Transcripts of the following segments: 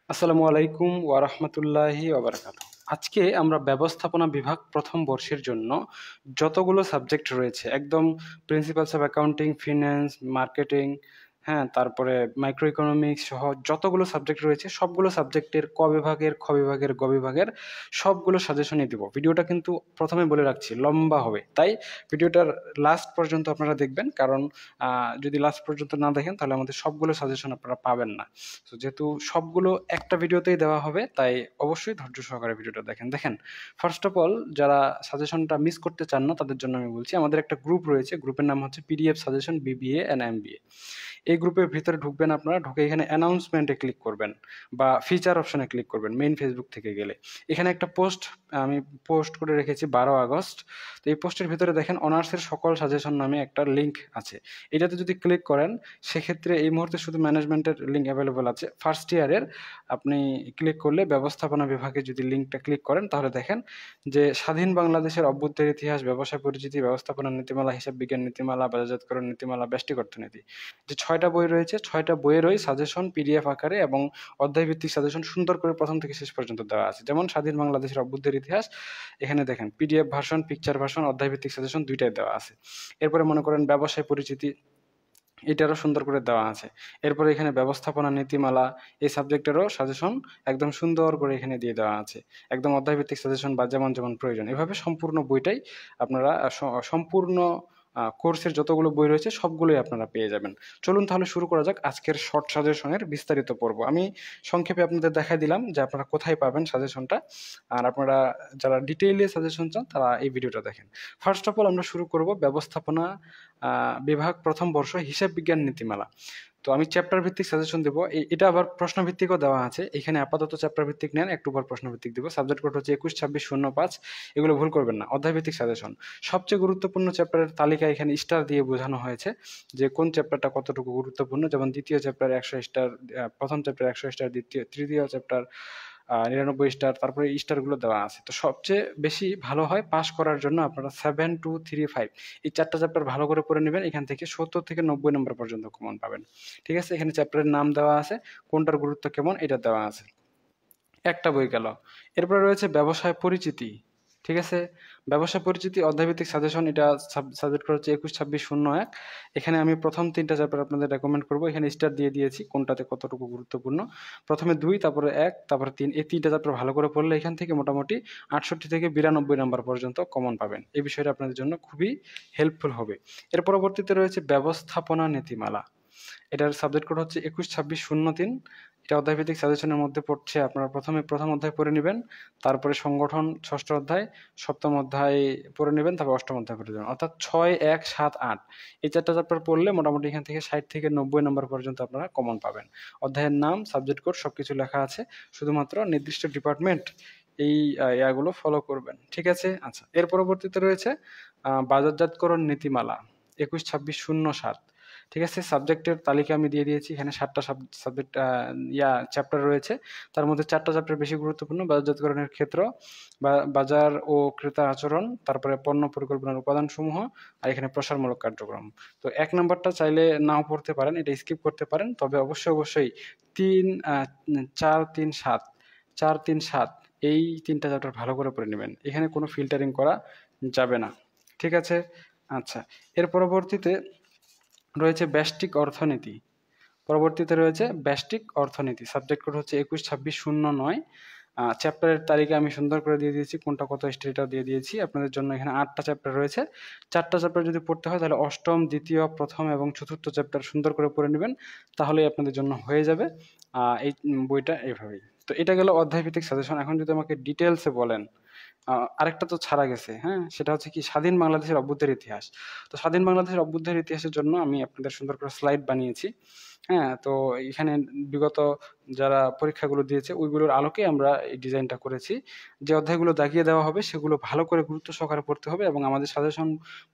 আসসালামু আলাইকুম ওয়া রাহমাতুল্লাহি ওয়া বারাকাতুহু। আজকে আমরা ব্যবস্থাপনা বিভাগ প্রথম বর্ষের জন্য যতগুলো সাবজেক্ট রয়েছে একদম principles of accounting, finance, marketing, হ্যাঁ? তারপরে মাইক্রো ইকোনমিক্স সহ যতগুলো সাবজেক্ট রয়েছে সবগুলো সাবজেক্টের ক বিভাগের, খ বিভাগের, গ বিভাগের সবগুলো সাজেশনই দিব। ভিডিওটা কিন্তু প্রথমে বলে রাখছি লম্বা হবে। তাই ভিডিওটার লাস্ট পর্যন্ত আপনারা দেখবেন। কারণ যদি লাস্ট পর্যন্ত না দেখেন তাহলে আমাদের সবগুলো সাজেশন আপনারা পাবেন না। তো যেহেতু সবগুলো একটা ভিডিওতেই দেওয়া হবে তাই অবশ্যই ধৈর্য সহকারে ভিডিওটা দেখেন। ফার্স্ট অফ অল যারা সাজেশনটা মিস করতে চান না তাদের জন্য আমি বলছি, আমাদের একটা গ্রুপ রয়েছে। গ্রুপের নাম হচ্ছে PDF suggestion BBA and MBA. এই গ্রুপের ভিতরে ঢুকবেন আপনারা, ঢুকে এখানে অ্যানাউন্সমেন্টে ক্লিক করবেন বা ফিচার অপশনে ক্লিক করবেন মেইন ফেসবুক থেকে গেলে। এখানে একটা পোস্ট আমি পোস্ট করে রেখেছি 12 আগস্ট। তো এই পোস্টের ভিতরে দেখেন অনার্সের সকল সাজেশন নামে একটা লিঙ্ক আছে। এটাতে যদি ক্লিক করেন সেক্ষেত্রে এই মুহূর্তে শুধু ম্যানেজমেন্টের লিঙ্ক অ্যাভেলেবল আছে। ফার্স্ট ইয়ারের আপনি ক্লিক করলে ব্যবস্থাপনা বিভাগে যদি লিঙ্কটা ক্লিক করেন তাহলে দেখেন যে স্বাধীন বাংলাদেশের অভ্যুদয়ের ইতিহাস, ব্যবসায় পরিচিতি, ব্যবস্থাপনা নীতিমালা, হিসাব বিজ্ঞান নীতিমালা, বাজারজাতকরণ নীতিমালা, ব্যষ্টিক অর্থনীতি, যে ৬টা বই রয়েছে ৬টা বইয়েরই সাজেশন পিডিএফ আকারে এবং অধ্যায়ভিত্তিক সাজেশন সুন্দর করে প্রথম থেকে শেষ পর্যন্ত দেওয়া আছে। যেমন স্বাধীন বাংলাদেশের অভ্যুদয়ের ইতিহাস, এখানে দেখেন পিডিএফ ভার্সন, পিকচার ভার্সন, অধ্যায়ভিত্তিক সাজেশন ২টাই দেওয়া আছে। এরপরে মনে করেন ব্যবসায় পরিচিতি, এটারও সুন্দর করে দেওয়া আছে। এরপরে এখানে ব্যবস্থাপনা নীতিমালা এই সাবজেক্টেরও সাজেশন একদম সুন্দর করে এখানে দিয়ে দেওয়া আছে। একদম অধ্যায়ভিত্তিক সাজেশন বা যেমন প্রয়োজন। এভাবে সম্পূর্ণ বইটাই আপনারা সম্পূর্ণ কোর্সের যতগুলো বই রয়েছে সবগুলোই আপনারা পেয়ে যাবেন। চলুন তাহলে শুরু করা যাক আজকের শর্ট সাজেশনের বিস্তারিত পর্ব। আমি সংক্ষেপে আপনাদের দেখাই দিলাম যে আপনারা কোথায় পাবেন সাজেশনটা। আর আপনারা যারা ডিটেইলে সাজেশন চান তারা এই ভিডিওটা দেখেন। ফার্স্ট অফ অল আমরা শুরু করব ব্যবস্থাপনা বিভাগ প্রথম বর্ষ হিসাব বিজ্ঞান নীতিমালা। তো আমি চ্যাপ্টার ভিত্তিক সাজেশন দেবো। এটা আবার প্রশ্ন ভিত্তিকও দেওয়া আছে। এখানে আপাতত চ্যাপ্টার ভিত্তিক নেন, একটু পর প্রশ্ন ভিত্তিক দিব। সাবজেক্ট কোড হচ্ছে ২১-২৬-০৫। এগুলো ভুল করবেন না। অধ্যায় ভিত্তিক সাজেশন সবচেয়ে গুরুত্বপূর্ণ চ্যাপ্টারের তালিকা এখানে স্টার দিয়ে বোঝানো হয়েছে যে কোন চ্যাপ্টারটা কতটুকু গুরুত্বপূর্ণ। যেমন দ্বিতীয় চ্যাপ্টার ১০০ স্টার, প্রথম চ্যাপ্টার ১০০ স্টার, তৃতীয় চ্যাপ্টার ৯৯ স্টার, তারপরে এই স্টারগুলো দেওয়া আছে। তো সবচেয়ে বেশি ভালো হয় পাস করার জন্য আপনারা 7, 2, 3, 5 এই 4টা চ্যাপ্টার ভালো করে পড়ে নেবেন। এখান থেকে ৭০ থেকে ৯০ নম্বর পর্যন্ত কমন পাবেন। ঠিক আছে? এখানে চ্যাপ্টারের নাম দেওয়া আছে, কোনটার গুরুত্ব কেমন এটা দেওয়া আছে। একটা বই গেল। এরপরে রয়েছে ব্যবসায় পরিচিতি। ঠিক আছে? ব্যবসায় পরিচিতি অধ্যায়ভিত্তিক সাজেশন, এটা সাবজেক্ট হচ্ছে ২১-২৬-০১। এখানে আমি প্রথম ৩টা চ্যাপ্টার আপনাদের রেকমেন্ড করব। এখানে স্টার দিয়ে দিয়েছি কোনটাতে কতটুকু গুরুত্বপূর্ণ। প্রথমে ২, তারপরে ১, তারপরে ৩ এই ৩টা চ্যাপ্টার ভালো করে পড়লে এখান থেকে মোটামুটি ৬৮ থেকে ৯২ নাম্বার পর্যন্ত কমন পাবেন। এই বিষয়টা আপনাদের জন্য খুবই হেল্পফুল হবে। এর পরবর্তীতে রয়েছে ব্যবস্থাপনা নীতিমালা। এটার সাবজেক্ট কোড হচ্ছে ২১-২৬-০৩। এটা অধ্যায়ভিত্তিক সাজেশনের মধ্যে পড়ছে। আপনারা প্রথম অধ্যায় পড়ে নিবেন, তারপরে সংগঠন ৬ষ্ঠ অধ্যায়, ৭ম অধ্যায় পড়ে নিবেন, তারপর ৮ম অধ্যায় পড়ে যাবেন। অর্থাৎ ৬, ১, ৭, ৮ এই ৪টা চ্যাপ্টার পড়লে মোটামুটি এখান থেকে ৬০ থেকে ৯০ নম্বর পর্যন্ত আপনারা কমন পাবেন। অধ্যায়ের নাম, সাবজেক্ট কোড সবকিছু লেখা আছে। শুধুমাত্র নির্দিষ্ট ডিপার্টমেন্ট এই ইয়াগুলো ফলো করবেন। ঠিক আছে? আচ্ছা। এর পরবর্তীতে রয়েছে বাজারজাতকরণ নীতিমালা ২১-২৬-০৭। ঠিক আছে? সাবজেক্টের তালিকা আমি দিয়ে দিয়েছি। এখানে ৭টা সাবজেক্ট চ্যাপ্টার রয়েছে। তার মধ্যে ৪টা চ্যাপ্টার বেশি গুরুত্বপূর্ণ। বাজারজাতকরণের ক্ষেত্র, বাজার ও ক্রেতা আচরণ, তারপরে পণ্য পরিকল্পনার উপাদানসমূহ, আর এখানে প্রসারমূলক কার্যক্রম। তো ১ নাম্বারটা চাইলে নাও পড়তে পারেন, এটা স্কিপ করতে পারেন। তবে অবশ্যই ৩, ৪, ৩, ৭, ৪, ৩, ৭ এই ৩টা চ্যাপ্টার ভালো করে পড়ে নিবেন। এখানে কোনো ফিল্টারিং করা যাবে না। ঠিক আছে? আচ্ছা। এর পরবর্তীতে রয়েছে ব্যষ্টিক অর্থনীতি। সাবজেক্ট কোড হচ্ছে ২১-২৬-০৯। চ্যাপ্টারের তালিকা আমি সুন্দর করে দিয়ে দিয়েছি, কোনটা কত স্টার এটাও দিয়ে দিয়েছি। আপনাদের জন্য এখানে ৮টা চ্যাপ্টার রয়েছে। ৪টা চ্যাপ্টার যদি পড়তে হয় তাহলে অষ্টম, দ্বিতীয়, প্রথম এবং চতুর্থ চ্যাপ্টার সুন্দর করে পড়ে নিবেন। তাহলেই আপনাদের জন্য হয়ে যাবে এই বইটা এভাবেই। তো এটা গেল অধ্যায়ভিত্তিক সাজেশন। এখন যদি আমাকে ডিটেইলসে বলেন, আরেকটা তো ছাড়া গেছে, হ্যাঁ? সেটা হচ্ছে কি স্বাধীন বাংলাদেশের অভ্যুদয়ের ইতিহাস। তো স্বাধীন বাংলাদেশের অভ্যুদয়ের ইতিহাসের জন্য আমি আপনাদের সুন্দর করে স্লাইড বানিয়েছি। হ্যাঁ? তো এখানে বিগত যারা পরীক্ষাগুলো দিয়েছে ওইগুলোর আলোকে আমরা এই ডিজাইনটা করেছি। যে অধ্যায়গুলো দাগিয়ে দেওয়া হবে সেগুলো ভালো করে গুরুত্ব সহকারে পড়তে হবে এবং আমাদের সাজেশন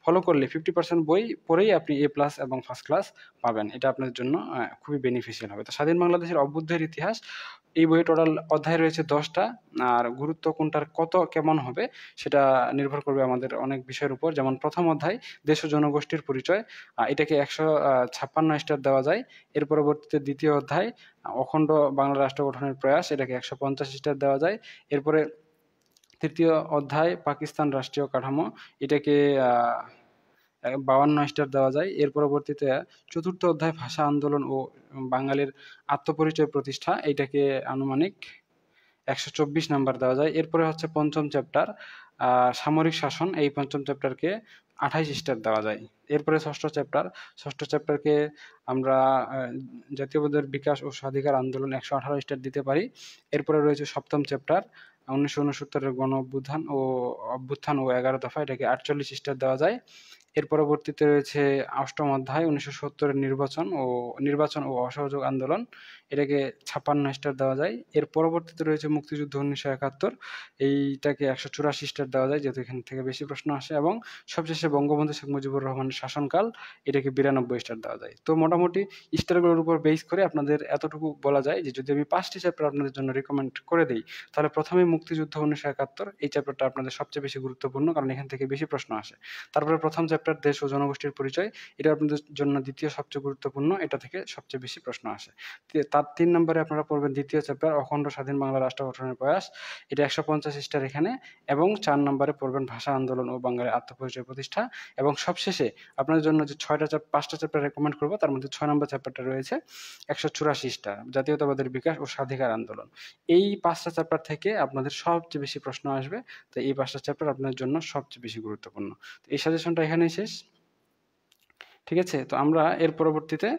ফলো করলে 50% বই পড়েই আপনি A+ এবং ফার্স্ট ক্লাস পাবেন। এটা আপনাদের জন্য খুবই বেনিফিশিয়াল হবে। তো স্বাধীন বাংলাদেশের অভ্যুদয়ের ইতিহাস এই বইয়ে টোটাল অধ্যায় রয়েছে ১০টা। আর গুরুত্ব কোনটার কত কেমন হবে সেটা নির্ভর করবে আমাদের অনেক বিষয়ের উপর। যেমন প্রথম অধ্যায় দেশ ও জনগোষ্ঠীর পরিচয়, এটাকে ১৫৬ স্টার দেওয়া যায়। এর পরবর্তীতে দ্বিতীয় অধ্যায় অখণ্ড বাংলা রাষ্ট্র গঠনের প্রয়াস, এটাকে 150 স্টার দেওয়া যায়। এরপরে তৃতীয় অধ্যায় পাকিস্তান রাষ্ট্রীয় কাঠামো, এটাকে 52 স্টার দেওয়া যায়। এর পরবর্তীতে চতুর্থ অধ্যায় ভাষা আন্দোলন ও বাঙালির আত্মপরিচয় প্রতিষ্ঠা, এটাকে আনুমানিক 124 নাম্বার দেওয়া যায়। এরপরে হচ্ছে পঞ্চম চ্যাপ্টার সামরিক শাসন, এই পঞ্চম চ্যাপ্টারকে 28 স্টার দেওয়া যায়। এরপরে ষষ্ঠ চ্যাপ্টারকে আমরা জাতীয়বাদের বিকাশ ও স্বাধিকার আন্দোলন 118 স্টার দিতে পারি। এরপরে রয়েছে সপ্তম চ্যাপ্টার 1969-এর গণ অভ্যুত্থান ও 11 দফা, এটাকে 48 স্টার দেওয়া যায়। এর পরবর্তীতে রয়েছে অষ্টম অধ্যায় 1970-এর নির্বাচন ও অসহযোগ আন্দোলন, এটাকে 56 স্টার দেওয়া যায়। এর পরবর্তীতে রয়েছে মুক্তিযুদ্ধ 1971, এইটাকে 184 স্টার দেওয়া যায়, যেহেতু এখান থেকে বেশি প্রশ্ন আসে। এবং সবশেষে বঙ্গবন্ধু শেখ মুজিবুর রহমানের শাসনকাল, এটাকে 92 স্টার দেওয়া যায়। তো মোটামুটি স্টারগুলোর উপর বেস করে আপনাদের এতটুকু বলা যায় যে যদি আমি 5টি চ্যাপ্টার আপনাদের জন্য রিকমেন্ড করে দিই, তাহলে প্রথমেই মুক্তিযুদ্ধ 1971, এই চ্যাপ্টারটা আপনাদের সবচেয়ে বেশি গুরুত্বপূর্ণ, কারণ এখান থেকে বেশি প্রশ্ন আসে। তারপরে প্রথম চ্যাপ্টার দেশ ও জনগোষ্ঠীর পরিচয়, এটা আপনাদের জন্য দ্বিতীয় সবচেয়ে গুরুত্বপূর্ণ, এটা থেকে সবচেয়ে বেশি প্রশ্ন আসে। তার 3 নম্বরে আপনারা পড়বেন দ্বিতীয় চ্যাপ্টার অখণ্ড স্বাধীন বাংলা রাষ্ট্র গঠনের প্রয়াস, এটা 150 স্টার এখানে। এবং 4 নম্বরে পড়বেন ভাষা আন্দোলন ও বাঙালির আত্মপরিচয় প্রতিষ্ঠা। এবং সবশেষে আপনাদের জন্য যে 5টা চ্যাপ্টার রেকমেন্ড করবো, তার মধ্যে 6 নম্বর চ্যাপ্টারটা রয়েছে 184 স্টার জাতীয়তাবাদের বিকাশ ও স্বাধিকার আন্দোলন। এই 5টা চ্যাপ্টার থেকে আপনাদের সবচেয়ে বেশি প্রশ্ন আসবে, তো এই 5টা চ্যাপ্টার আপনাদের জন্য সবচেয়ে বেশি গুরুত্বপূর্ণ। তো এই সাজেশনটা এখানেই শেষ। ঠিক আছে, তো আমরা এর পরবর্তীতে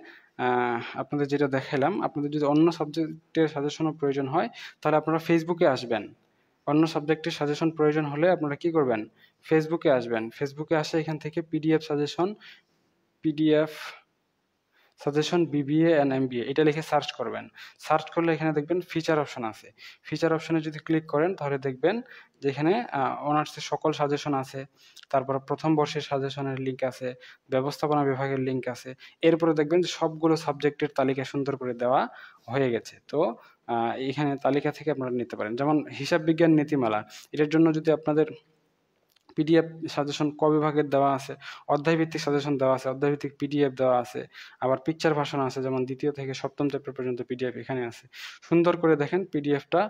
আপনাদের যেটা দেখালাম, আপনাদের যদি অন্য সাবজেক্টের সাজেশনও প্রয়োজন হয়, তাহলে আপনারা ফেসবুকে আসবেন। অন্য সাবজেক্টের সাজেশন প্রয়োজন হলে আপনারা কি করবেন, ফেসবুকে আসবেন। ফেসবুকে আসে এখান থেকে PDF suggestion BBA and MBA, এটা লিখে সার্চ করবেন। সার্চ করলে এখানে দেখবেন ফিচার অপশন আছে। ফিচার অপশনে যদি ক্লিক করেন, তাহলে দেখবেন যে এখানে অনার্সের সকল সাজেশন আছে, তারপর প্রথম বর্ষের সাজেশনের লিঙ্ক আছে, ব্যবস্থাপনা বিভাগের লিঙ্ক আছে। এরপরে দেখবেন যে সবগুলো সাবজেক্টের তালিকা সুন্দর করে দেওয়া হয়ে গেছে। তো এখানে তালিকা থেকে আপনারা নিতে পারেন। যেমন হিসাব বিজ্ঞান নীতিমালা, এটার জন্য যদি আপনাদের পিডিএফ সাজেশন ক বিভাগের দেওয়া আছে, অধ্যায়ভিত্তিক সাজেশন দেওয়া আছে, অধ্যায়ভিত্তিক পিডিএফ দেওয়া আছে, আবার পিকচার ভাষণ আছে, যেমন দ্বিতীয় থেকে সপ্তম চ্যাপ্টার পর্যন্ত পিডিএফ এখানে আছে। সুন্দর করে দেখেন, পিডিএফটা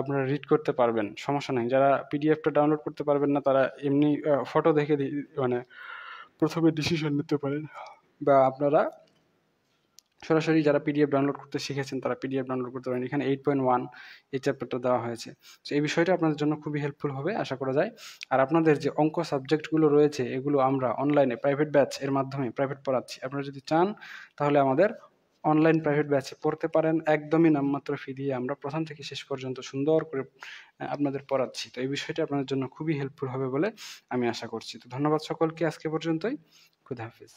আপনারা রিড করতে পারবেন, সমস্যা নেই। যারা পিডিএফটা ডাউনলোড করতে পারবেন না, তারা এমনি ফটো দেখে মানে প্রথমে ডিসিশন নিতে পারেন, বা আপনারা সরাসরি যারা পিডিএফ ডাউনলোড করতে শিখেছেন তারা পিডিএফ ডাউনলোড করতে পারেন। এখানে 8.1 এই চ্যাপ্টারটা দেওয়া হয়েছে। তো এই বিষয়টা আপনাদের জন্য খুবই হেল্পফুল হবে আশা করা যায়। আর আপনাদের যে অঙ্ক সাবজেক্টগুলো রয়েছে, এগুলো আমরা অনলাইনে প্রাইভেট ব্যাচ এর মাধ্যমে প্রাইভেট পড়াচ্ছি। আপনারা যদি চান তাহলে আমাদের অনলাইন প্রাইভেট ব্যাচে পড়তে পারেন, একদমই নামমাত্র ফি দিয়ে আমরা প্রথম থেকে শেষ পর্যন্ত সুন্দর করে আপনাদের পড়াচ্ছি। তো এই বিষয়টা আপনাদের জন্য খুবই হেল্পফুল হবে বলে আমি আশা করছি। তো ধন্যবাদ সকলকে, আজকে পর্যন্তই। খুদা হাফিজ।